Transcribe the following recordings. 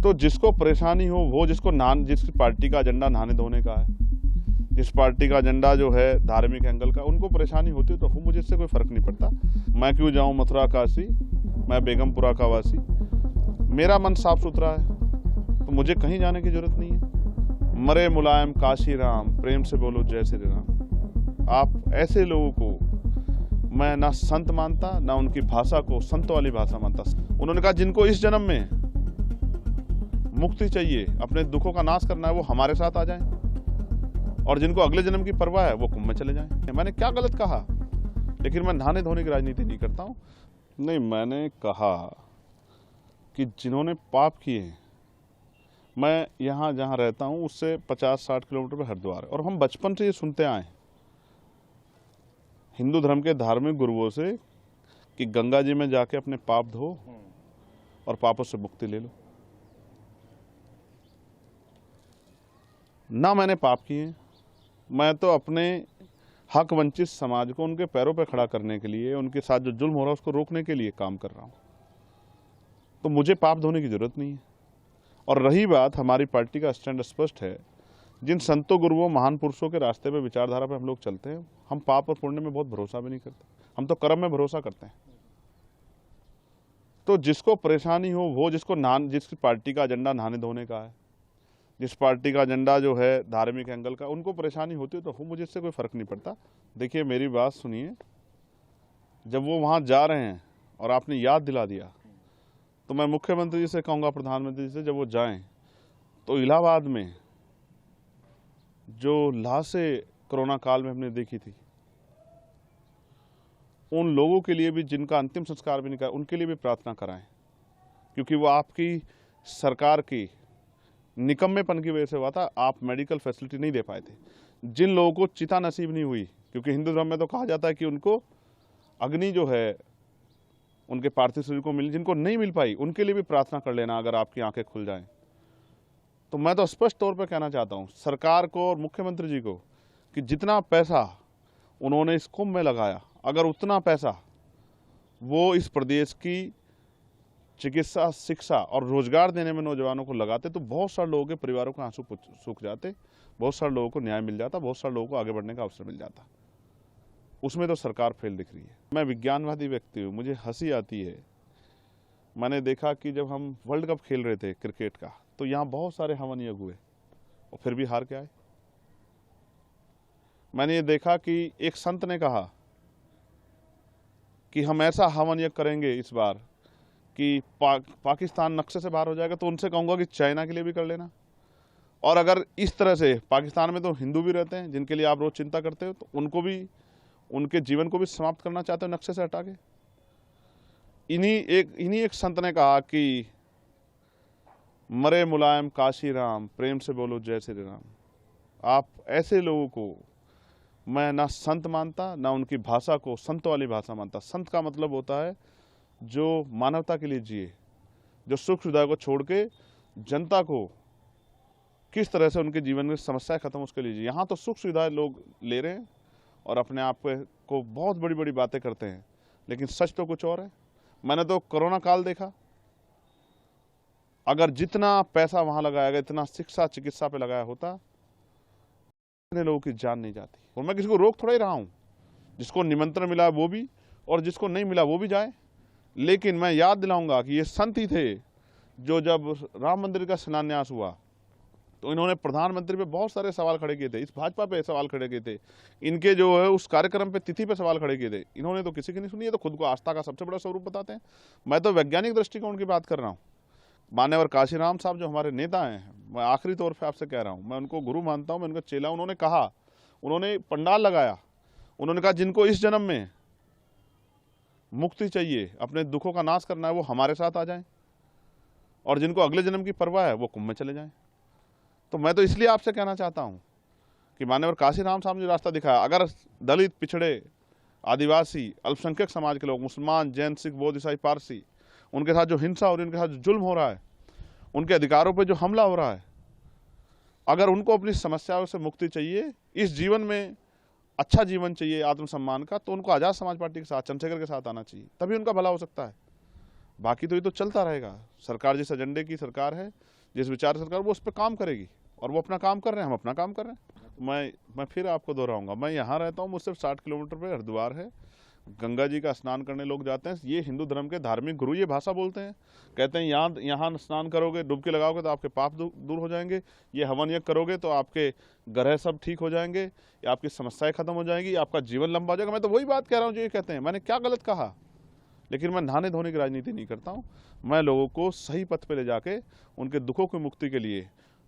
तो जिसको परेशानी हो वो जिस पार्टी का एजेंडा नहाने धोने का है, जिस पार्टी का एजेंडा जो है धार्मिक एंगल का, उनको परेशानी होती है तो मुझे इससे कोई फर्क नहीं पड़ता। मैं क्यों जाऊं मथुरा काशी, मैं बेगमपुरा का वासी, मेरा मन साफ सुथरा है तो मुझे कहीं जाने की जरूरत नहीं है। मरे मुलायम काशी राम, प्रेम से बोलो जय श्री राम। आप ऐसे लोगों को मैं ना संत मानता, ना उनकी भाषा को संत वाली भाषा मानता। उन्होंने कहा जिनको इस जन्म में मुक्ति चाहिए, अपने दुखों का नाश करना है, वो हमारे साथ आ जाएं, और जिनको अगले जन्म की परवाह है वो कुंभ में चले जाएं। मैंने क्या गलत कहा? लेकिन मैं नहाने धोने की राजनीति नहीं करता हूं। नहीं, मैंने कहा कि जिन्होंने पाप किए, मैं यहाँ जहाँ रहता हूँ उससे 50-60 किलोमीटर पर हरिद्वार है, और हम बचपन से ये सुनते आए हिंदू धर्म के धार्मिक गुरुओं से कि गंगा जी में जाके अपने पाप धो और पापों से मुक्ति ले लो। ना मैंने पाप किए, मैं तो अपने हक वंचित समाज को उनके पैरों पर खड़ा करने के लिए, उनके साथ जो जुल्म हो रहा है उसको रोकने के लिए काम कर रहा हूँ। तो मुझे पाप धोने की जरूरत नहीं है। और रही बात, हमारी पार्टी का स्टैंड स्पष्ट है। जिन संतों गुरुओं महान पुरुषों के रास्ते पे, विचारधारा पे हम लोग चलते हैं, हम पाप और पुण्य में बहुत भरोसा भी नहीं करते, हम तो कर्म में भरोसा करते हैं। तो जिसको परेशानी हो वो जिस पार्टी का एजेंडा नहाने धोने का है, जिस पार्टी का एजेंडा जो है धार्मिक एंगल का, उनको परेशानी होती है तो मुझे इससे कोई फर्क नहीं पड़ता। देखिए, मेरी बात सुनिए, जब वो वहाँ जा रहे हैं और आपने याद दिला दिया, तो मैं मुख्यमंत्री जी से कहूँगा, प्रधानमंत्री जी से, जब वो जाएं तो इलाहाबाद में जो लाशें कोरोना काल में हमने देखी थी, उन लोगों के लिए भी जिनका अंतिम संस्कार भी नहीं करा, उनके लिए भी प्रार्थना कराएं, क्योंकि वो आपकी सरकार की निकम्मेपन की वजह से हुआ था। आप मेडिकल फैसिलिटी नहीं दे पाए थे। जिन लोगों को चिता नसीब नहीं हुई, क्योंकि हिंदू धर्म में तो कहा जाता है कि उनको अग्नि जो है उनके पार्थिव शरीर को मिली, जिनको नहीं मिल पाई उनके लिए भी प्रार्थना कर लेना, अगर आपकी आंखें खुल जाएं। तो मैं तो स्पष्ट तौर पर कहना चाहता हूं सरकार को और मुख्यमंत्री जी को कि जितना पैसा उन्होंने इस कुंभ में लगाया, अगर उतना पैसा वो इस प्रदेश की चिकित्सा, शिक्षा और रोजगार देने में नौजवानों को लगाते तो बहुत सारे लोगों के परिवारों के आंसू सूख जाते, बहुत सारे लोगों को न्याय मिल जाता, बहुत सारे लोगों को आगे बढ़ने का अवसर मिल जाता। उसमें तो सरकार फेल दिख रही है। मैं विज्ञानवादी व्यक्ति हूँ, मुझे हंसी आती है। मैंने देखा कि जब हम वर्ल्ड कप खेल रहे थे क्रिकेट का, तो यहाँ बहुत सारे हवन यज्ञ हुए और फिर भी हार के आए। मैंने ये देखा कि एक संत ने कहा कि हम ऐसा हवन यज्ञ करेंगे इस बार कि पाकिस्तान नक्शे से बाहर हो जाएगा। तो उनसे कहूँगा कि चाइना के लिए भी कर लेना। और अगर इस तरह से, पाकिस्तान में तो हिंदू भी रहते हैं जिनके लिए आप रोज चिंता करते हो, तो उनको भी, उनके जीवन को भी समाप्त करना चाहते हो नक्शे से हटा के। इन्हीं एक संत ने कहा कि मरे मुलायम काशी राम, प्रेम से बोलो जय श्री राम। आप ऐसे लोगों को मैं ना संत मानता, ना उनकी भाषा को संत वाली भाषा मानता। संत का मतलब होता है जो मानवता के लिए जिए, जो सुख सुविधा को छोड़ के जनता को किस तरह से उनके जीवन में समस्याएं खत्म, उसके लिए जिए। यहाँ तो सुख सुविधाएं लोग ले रहे हैं और अपने आप को बहुत बड़ी बड़ी बातें करते हैं, लेकिन सच तो कुछ और है। मैंने तो कोरोना काल देखा, अगर जितना पैसा वहां लगाया गया, इतना शिक्षा चिकित्सा पे लगाया होता, इतने लोगों की जान नहीं जाती। और मैं किसी को रोक थोड़ा ही रहा हूं, जिसको निमंत्रण मिला वो भी और जिसको नहीं मिला वो भी जाए। लेकिन मैं याद दिलाऊंगा कि ये संत ही थे जो जब राम मंदिर का शिलान्यास हुआ तो इन्होंने प्रधानमंत्री पे बहुत सारे सवाल खड़े किए थे, इस भाजपा पे सवाल खड़े किए थे, इनके जो है उस कार्यक्रम पे, तिथि पे सवाल खड़े किए थे। इन्होंने तो किसी की नहीं सुनी। है तो खुद को आस्था का सबसे बड़ा स्वरूप बताते हैं। मैं तो वैज्ञानिक दृष्टिकोण की बात कर रहा हूँ। मान्यवर काशीराम साहब जो हमारे नेता हैं, मैं आखिरी तौर पर आपसे कह रहा हूँ, मैं उनको गुरु मानता हूँ, मैं उनका चेला। उन्होंने कहा, उन्होंने पंडाल लगाया, उन्होंने कहा जिनको इस जन्म में मुक्ति चाहिए, अपने दुखों का नाश करना है, वो हमारे साथ आ जाएं, और जिनको अगले जन्म की परवाह है वो कुंभ में चले जाएं। तो मैं तो इसलिए आपसे कहना चाहता हूं कि मान्यवर काशीराम साहब ने रास्ता दिखाया, अगर दलित, पिछड़े, आदिवासी, अल्पसंख्यक समाज के लोग, मुसलमान, जैन, सिख, बौद्ध, ईसाई, पारसी, उनके साथ जो हिंसा हो रही है, उनके साथ जो जुल्म हो रहा है, उनके अधिकारों पर जो हमला हो रहा है, अगर उनको अपनी समस्याओं से मुक्ति चाहिए, इस जीवन में अच्छा जीवन चाहिए आत्मसम्मान का, तो उनको आज़ाद समाज पार्टी के साथ, चंद्रशेखर के साथ आना चाहिए, तभी उनका भला हो सकता है। बाकी तो ये तो चलता रहेगा। सरकार जिस एजेंडे की सरकार है, जिस विचार की सरकार, वो उस पर काम करेगी और वो अपना काम कर रहे हैं, हम अपना काम कर रहे हैं। मैं फिर आपको दोहराऊंगा, मैं यहाँ रहता हूँ, मुझसे 60 किलोमीटर पे हरिद्वार है, गंगा जी का स्नान करने लोग जाते हैं। ये हिंदू धर्म के धार्मिक गुरु ये भाषा बोलते हैं, कहते हैं यहाँ स्नान करोगे, डुबकी लगाओगे तो आपके पाप दूर हो जाएंगे, ये हवन यज्ञ करोगे तो आपके ग्रह सब ठीक हो जाएंगे, या आपकी समस्याएं खत्म हो जाएंगी, आपका जीवन लंबा हो जाएगा। मैं तो वही बात कह रहा हूँ जो ये कहते हैं, मैंने क्या गलत कहा? लेकिन मैं नहाने धोने की राजनीति नहीं करता हूँ। मैं लोगों को सही पथ पे ले जाके उनके दुखों की मुक्ति के लिए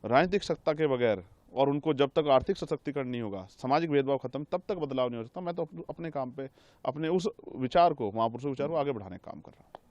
राजनीतिक सत्ता के बगैर, और उनको जब तक आर्थिक सशक्तिकरण नहीं होगा, सामाजिक भेदभाव खत्म, तब तक बदलाव नहीं हो सकता। मैं तो अपने काम पे, अपने उस विचार को, महापुरुषों के विचार को आगे बढ़ाने का काम कर रहा हूँ।